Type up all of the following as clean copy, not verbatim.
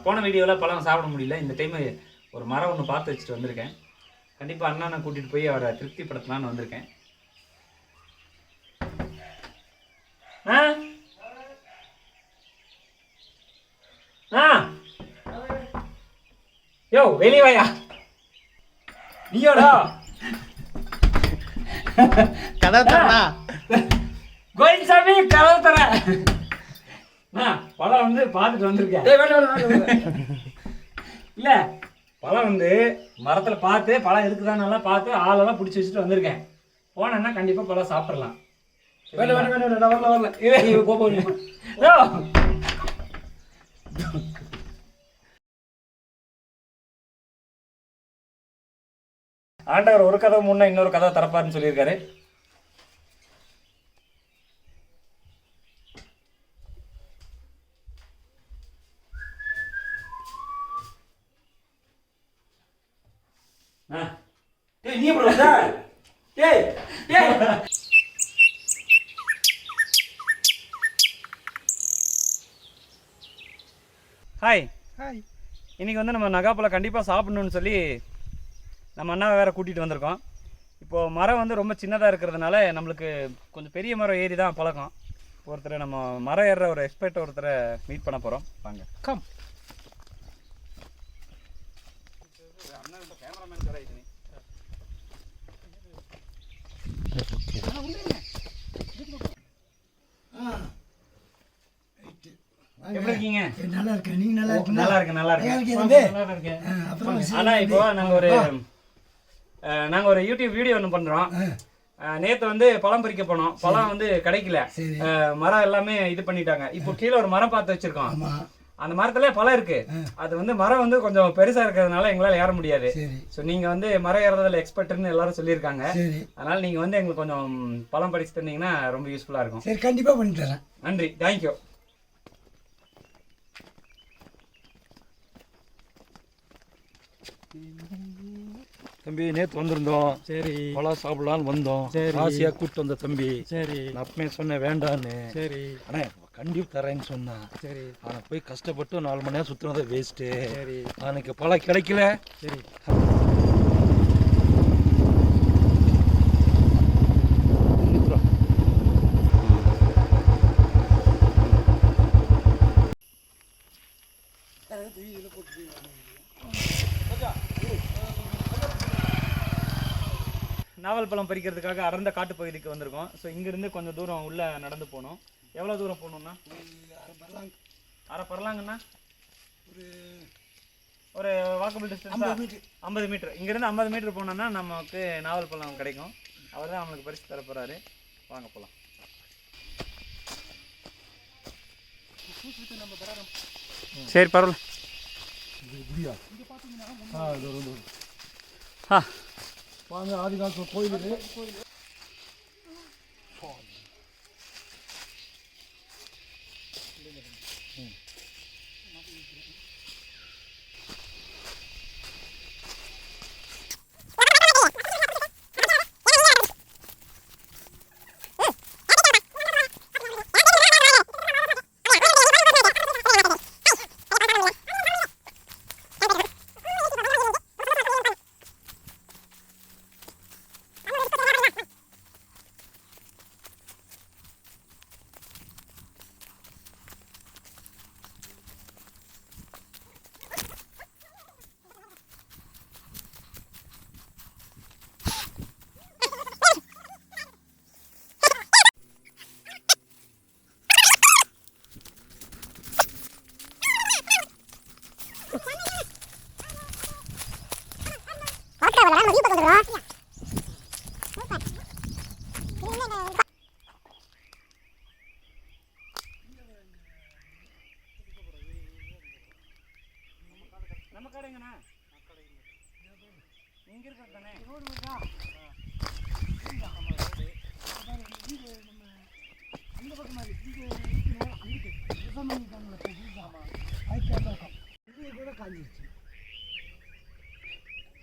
போன வீடியோவில் பழம் சாப்பிட முடியல. இந்த டைம் ஒரு மரம் ஒன்று பார்த்து வச்சுட்டு வந்திருக்கேன். கண்டிப்பாக அண்ணனை கூட்டிகிட்டு போய் அவரை திருப்திப்படுத்தலான்னு வந்திருக்கேன். யோ வெளியே வாயா. நீயோடா கதவு தரா கோயில்சாமி கதவு தர. பழம் வந்து பார்த்துட்டு வந்திருக்கேன். இல்ல பழம் வந்து மரத்துல பார்த்து பழம் இருக்குதான் நல்லா பார்த்து ஆளெல்லாம் பிடிச்சி வச்சுட்டு வந்திருக்கேன். போனேன்னா கண்டிப்பா பழம் சாப்பிடலாம். ஆண்டவர் ஒரு கதவு முன்ன இன்னொரு கதவை திறப்பாருன்னு சொல்லியிருக்காரு. நீ ஹாய் ஹாய். இன்னைக்கு வந்து நம்ம நகாப்பழம் கண்டிப்பாக சாப்பிடணும்னு சொல்லி நம்ம அண்ணாவை வேறு கூட்டிகிட்டு வந்திருக்கோம். இப்போது மரம் வந்து ரொம்ப சின்னதாக இருக்கிறதுனால நம்மளுக்கு கொஞ்சம் பெரிய மரம் ஏறி தான் பழக்கம். ஒருத்தரை நம்ம மரம் ஏறுற ஒரு எக்ஸ்பர்ட் ஒருத்தரை மீட் பண்ண போகிறோம். வாங்க கம். கேமராமேன் வேறு இது எப்படி இருக்கீங்க? நல்லா இருக்கேன். நீங்க நல்லா இருக்கீங்க? நல்லா இருக்கேன் நல்லா இருக்கேன். ஆனால் இப்போ நாங்கள் ஒரு யூடியூப் வீடியோ ஒன்று பண்ணுறோம். நேற்று வந்து பழம் பறிக்க போனோம். பழம் வந்து கிடைக்கல. மரம் எல்லாமே இது பண்ணிட்டாங்க. இப்போ கீழே ஒரு மரம் பார்த்து வச்சிருக்கோம். அந்த மரத்துல பழம் இருக்கு. அது வந்து மரம் வந்து கொஞ்சம் பெருசா இருக்கிறதுனால எங்களால் ஏற முடியாது. ஸோ நீங்க வந்து மரம் ஏறதுல எக்ஸ்பர்ட்னு எல்லாரும் சொல்லியிருக்காங்க. அதனால நீங்க வந்து எங்களுக்கு கொஞ்சம் பழம் பறிச்சு தந்தீங்கன்னா ரொம்ப யூஸ்ஃபுல்லா இருக்கும். சரி, கண்டிப்பா பண்ணி தரேன். நன்றி, தேங்க்யூ. தம்பி நேற்று வந்திருந்தோம். சரி, பழம் சாப்பிடலான்னு வந்தோம். சரி, ஆசையாக கூப்பிட்டு வந்த தம்பி. சரி, நான் அப்பவே சொன்னேன் வேண்டான்னு. சரி, ஆனால் கண்டிப்பாக தரேன்னு சொன்னான். சரி, ஆனால் போய் கஷ்டப்பட்டு 4 மணி நேரம் சுற்றுனதை வேஸ்ட்டு. சரி, அவனுக்கு பழம் கிடைக்கல. சரி, நாவல் பழம் பறிக்கிறதுக்காக அடர்ந்த காட்டு பகுதிக்கு வந்திருக்கோம். ஸோ இங்கேருந்து கொஞ்சம் தூரம் உள்ளே நடந்து போகணும். எவ்வளோ தூரம் போகணுன்னா? அரை பரலாங்கண்ணா ஒரு வாக்கபிள் டிஸ்டன்ஸ் 50 மீட்டர். இங்கேருந்து 50 மீட்டர் போனோன்னா நமக்கு நாவல் பழம் கிடைக்கும். அவர் தான் நம்மளுக்கு பரிசு தர போகிறாரு. வாங்க போகலாம். சரி பரவாயில்ல. வாங்க, ஆதிகாலத்து கோயில் இது. நம்ம கடைங்கண்ணா இங்க இருக்கிறது தானே.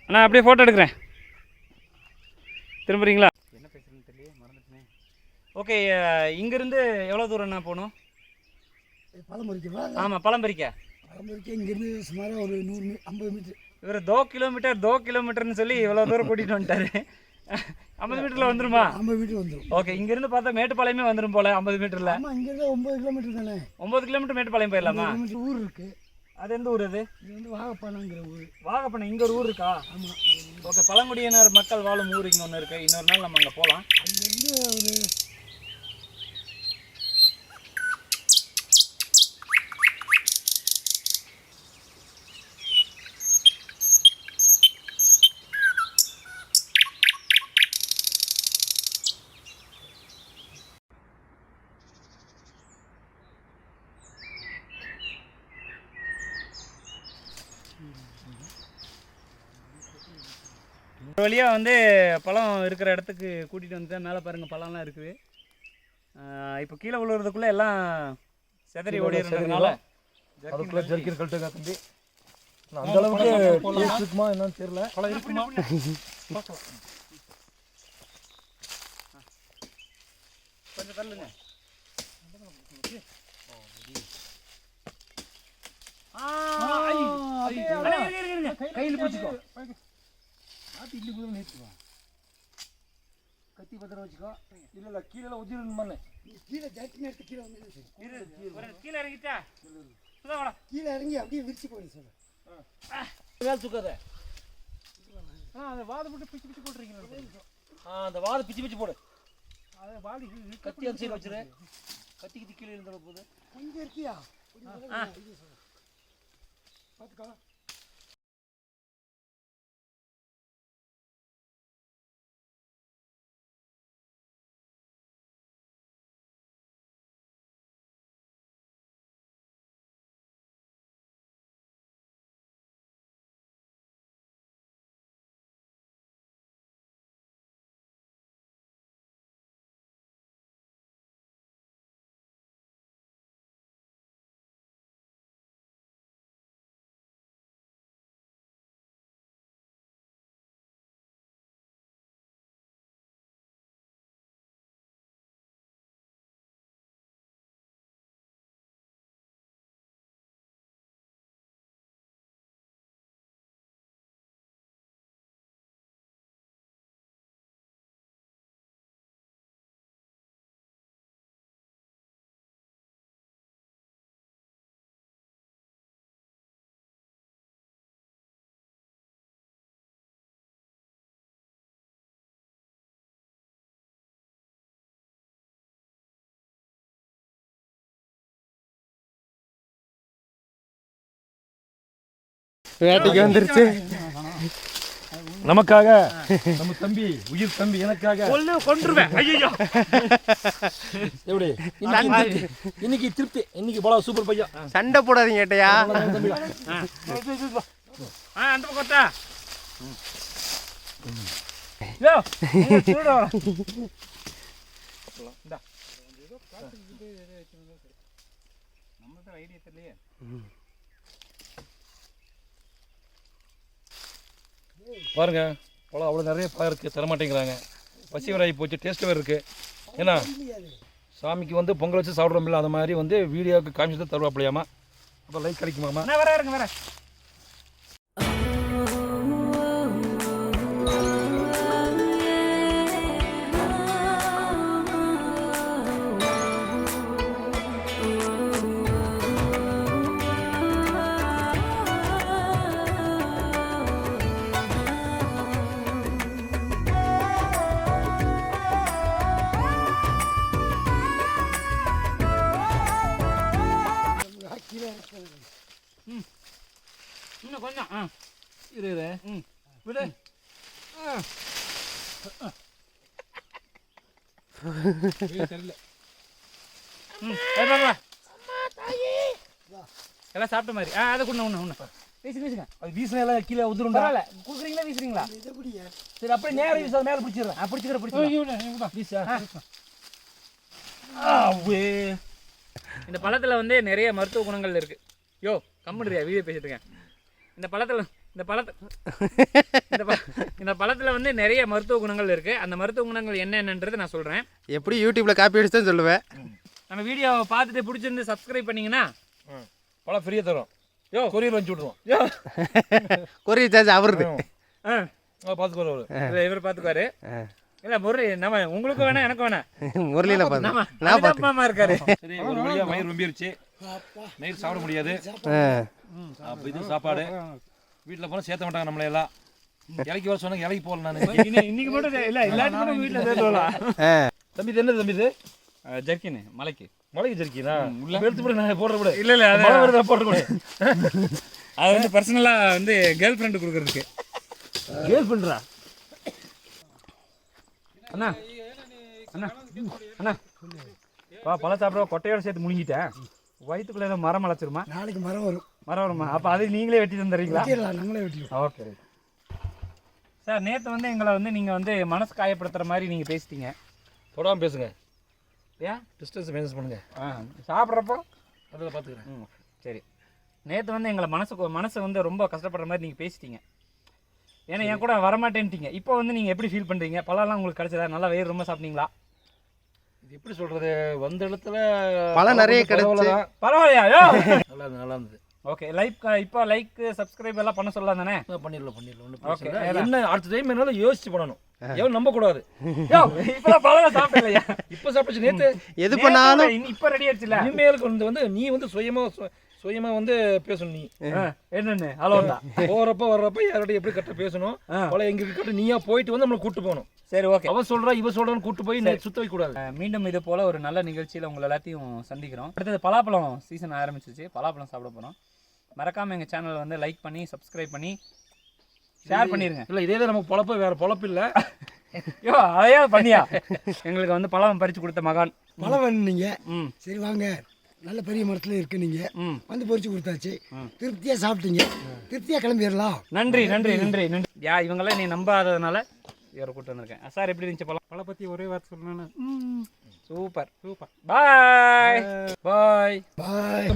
அண்ணா அப்படியே ஃபோட்டோ எடுக்கிறேன். திரும்புறீங்களா? என்ன பேசுறேன்னு தெரியல, மறந்துட்டேன். ஓகே, இங்கேருந்து எவ்வளோ தூரம்ண்ணா போகணும்? பழம் பறிக்கவா? ஆமாம், பழம் பறிக்க. பழம்புரிக்கு இங்கேருந்து சுமாராக ஒரு 50 மீட்டர். இவர் 2 கிலோமீட்டர்னு சொல்லி இவ்வளோ தூரம் கூட்டிகிட்டு வந்துட்டாரு. 50 மீட்டரில் வந்துருமா? 50 மீட்டர் வந்துடும். ஓகே, இங்கேருந்து பார்த்தா மேட்டுப்பாளையமே வந்துடும் போல 50 மீட்டரில். ஆமாம், இங்கேருந்து 9 கிலோமீட்டர் தானே. 9 கிலோமீட்டர் மேட்டுப்பாளையம் போயிடலாமா? ஊர் இருக்குது. அது எந்த ஊர் அது? இது வந்து வாகப்பானங்கிற ஊர். வாகப்பண்ணம் இங்கே ஒரு ஊர் இருக்கா? ஆமாம். ஓகே, பழங்குடியினர் மக்கள் வாழும் ஊர் இங்கே ஒன்று இருக்குது. இன்னொரு நாள் நம்ம அங்கே போகலாம். அங்கேருந்து ஒரு ஒரு வழியாக வந்து பழம் இருக்கிற இடத்துக்கு கூட்டிகிட்டு வந்துட்டேன். மேலே பாருங்கள் பழம்லாம் இருக்குது. இப்போ கீழே விழுறதுக்குள்ளே எல்லாம் செதறி ஓடிடுறதுனால அதுக்குள்ளே ஜர்க்கின் கழட்டுங்க தம்பி. அந்த அளவுக்கு டேஸ்ட் இருக்குமா என்னன்னு தெரியல. பழம் இருக்குமா? கொஞ்சம் தள்ளுங்க. கையில் பிடிச்சிக்கோ. இட்லி குதிரை நிறுத்துவா. கத்தி பத்திரம் வச்சுக்கோ. இல்லை கீழே உதிரணுமான்னு. கீழே ஜாக்கி எடுத்து கீழே வந்து கீழே இறங்கிட்டா கீழே இறங்கி அப்படியே விரிச்சு போயிடு சார். வேலை தூக்காத. அந்த வாதை போட்டு பிச்சு பிச்சு போட்டுறீங்க. அந்த வாதை பிச்சு பிச்சு போடு. அதை வாடி கத்தி அந்த சைடு வச்சுரு. கத்திக்கு கீழே இருந்த போது இங்கே இருக்கியா? பார்த்துக்கா. வேட்டைக்கு வந்துருச்சு. நமக்காக நம்ம தம்பி உயிர் தம்பி எனக்காக கொன்றுவேன். ஐயோ எப்படி இன்னைக்கு திருப்தி. இன்னைக்கு போல சூப்பர் பையா. சண்டை போடாதீங்க ஏட்டையா. அந்த பக்கத்தா ஐடியா தெரியலையே. பாருங்க பழம் அவ்வளோ நிறைய பழம் இருக்குது. தரமாட்டேங்கிறாங்க. பசி வராகி போச்சு. டேஸ்ட்டு வேறு இருக்குது. ஏன்னா சாமிக்கு வந்து பொங்கல் வச்சு சாப்பிட்றோம்ல, அந்த மாதிரி வந்து வீடியோவுக்கு காமிச்சு தருவாப்பிலையாமா. அப்போ லைக் கிடைக்குமாமா. வரேன். இன்னும் கொஞ்சம் இரு விடு. தெரியல. எல்லாம் சாப்பிட்ட மாதிரி. அதை ஒன்று வீசுங்க. அது வீசினா கீழே உதிரும். பரவாயில்ல, கொடுக்குறீங்களா வீசுறீங்களா? சரி அப்படியே நேரம் வீச மேலே பிடிச்சிடுறேன். பிடிச்சிக்கிறேன். வீசா. இந்த பழத்தில் வந்து நிறைய மருத்துவ குணங்கள் இருக்குது. யோ கம்முடுறியா, வீடியோ பேசிட்டு இருக்கேன். இந்த பழத்தில் வந்து நிறைய மருத்துவ குணங்கள் இருக்குது. அந்த மருத்துவ குணங்கள் என்னென்னன்றது நான் சொல்கிறேன். எப்படி யூடியூப்பில் காப்பி அடிச்சு தான் சொல்லுவேன். நம்ம வீடியோவை பார்த்துட்டு பிடிச்சிருந்து சப்ஸ்கிரைப் பண்ணிங்கன்னா பழம் ஃப்ரீயாக தரும். கொரியர் வச்சு விட்ருவோம். Courier charge அவருது. பார்த்துக்குவார் அவரு. இவர் பார்த்துக்குவாரு. இல்ல முரளி நம்ம உங்களுக்கு வேணா எனக்கு வேணா முரளியில பார்த்து நான் பார்த்து மாமா இருக்காரு. சரி ஒரு வழியா வயிறு ரொம்பிருச்சு. நைட் சாப்பிட முடியாது. அப்போ இது சாப்பாடு வீட்டில் போனால் சேர்த்த மாட்டாங்க நம்மளை எல்லாம். இலைக்கு வர சொன்னாங்க, இலைக்கு போகல. நான் இன்னைக்கு மட்டும் இல்ல எல்லாரும் வீட்டில் சேர்த்துலாம். தம்பி இது என்னது தம்பி? இது ஜர்க்கின் மலைக்கு ஜர்க்கினா உள்ள எடுத்து போட நான் போடுற கூட. இல்ல அது போடுற கூட. அது வந்து பர்சனலா வந்து கேர்ள் ஃப்ரெண்டு கொடுக்கறதுக்கு. கேர்ள் ஃப்ரெண்டா? அண்ணா அண்ணா அண்ணா பழம் சாப்பிட கொட்டையோட சேர்த்து முழுங்கிட்டேன். வயிற்றுக்குள்ள ஏதோ மரம் வளர்ச்சிருமா? நாளைக்கு மரம் வரும். மரம் வருமா? அப்போ அது நீங்களே வெட்டி தந்துடுறீங்களா? நம்மளே வெட்டிடுவோம். Okay sir. நேற்று வந்து எங்களை வந்து நீங்கள் வந்து மனசு காயப்படுத்துகிற மாதிரி நீங்கள் பேசிட்டீங்க. தொடாமல் பேசுங்க. ஏன் டிஸ்டன்ஸ் மெயின்டைன் பண்ணுங்க. சாப்பிட்றப்போ அதில் பார்த்துக்கிறேன். சரி. நேற்று வந்து எங்களை மனசு வந்து ரொம்ப கஷ்டப்படுற மாதிரி நீங்கள் பேசிட்டீங்க. ஏன்னா என் கூட வரமாட்டேன்ட்டீங்க. இப்போ வந்து நீங்கள் எப்படி ஃபீல் பண்ணுறீங்க? பழம்லாம் உங்களுக்கு கிடைச்சதா? நல்லா வயிறு ரொம்ப சாப்பிட்டீங்களா? இது எப்படி சொல்கிறது, வந்த இடத்துல பழம் நிறைய கிடைச்சு. பரவாயில்லையா? நல்லா இருந்தது. ஓகே. இப்போ லைக் சப்ஸ்கிரைப் எல்லாம் பண்ண சொல்லலாம் தானே? பண்ணிடலாம். ஓகே. என்ன அடுத்த டைம் என்னாலும் யோசிச்சு பண்ணணும். எவன் நம்ப கூடாது. இப்போ பழம் சாப்பிடலையா? இப்போ சாப்பிடுச்சு. நேற்று எது பண்ணாலும் இப்போ ரெடி ஆயிடுச்சுல. இனிமேலுக்கு வந்து நீ வந்து சுயமா வந்து பேசணும். நீ என்னன்னு அலோண்டா போறப்ப வர்றப்ப யாரோட எப்படி கரெக்டாக பேசணும். பல எங்க கட்ட நீயா போயிட்டு வந்து நம்மளை கூட்டு போகணும். சரி ஓகே. அவ சொல்றா இவ சொல்றான்னு கூட்டு போய் சுத்த வைக்க கூடாது. மீண்டும் இது போல ஒரு நல்ல நிகழ்ச்சியில் உங்களை எல்லாத்தையும் சந்திக்கிறோம். அடுத்தது பலாப்பழம் சீசன் ஆரம்பிச்சிச்சு. பலாப்பழம் சாப்பிட போகிறோம். மறக்காம எங்கள் சேனலை வந்து லைக் பண்ணி சப்ஸ்கிரைப் பண்ணி ஷேர் பண்ணிருங்க. இல்லை இதே தான் நமக்கு பொழப்பு, வேற பொழப்பு இல்லை. ஐயோ அதையா பண்ணியா? எங்களுக்கு வந்து பழம் பறித்து கொடுத்த மகான். பழம் வேணும் நீங்க. சரி வாங்க, நல்ல பெரிய மரத்துல இருக்கு. நீங்க வந்து பொறிச்சு கொடுத்தாச்சு, திருப்தியா சாப்பிட்டீங்க, திருப்தியா கிளம்பிடலாம். நன்றி நன்றி நன்றி நன்றி. இவங்கெல்லாம் நீ நம்பாததுனால இவரை கூப்பிட்டு வந்திருக்கேன். சார் எப்படி இருந்துச்சு பழம் பற்றி ஒரே வார்த்தை சொல்லணும்னு? சூப்பர். பாய் பாய் பாய்.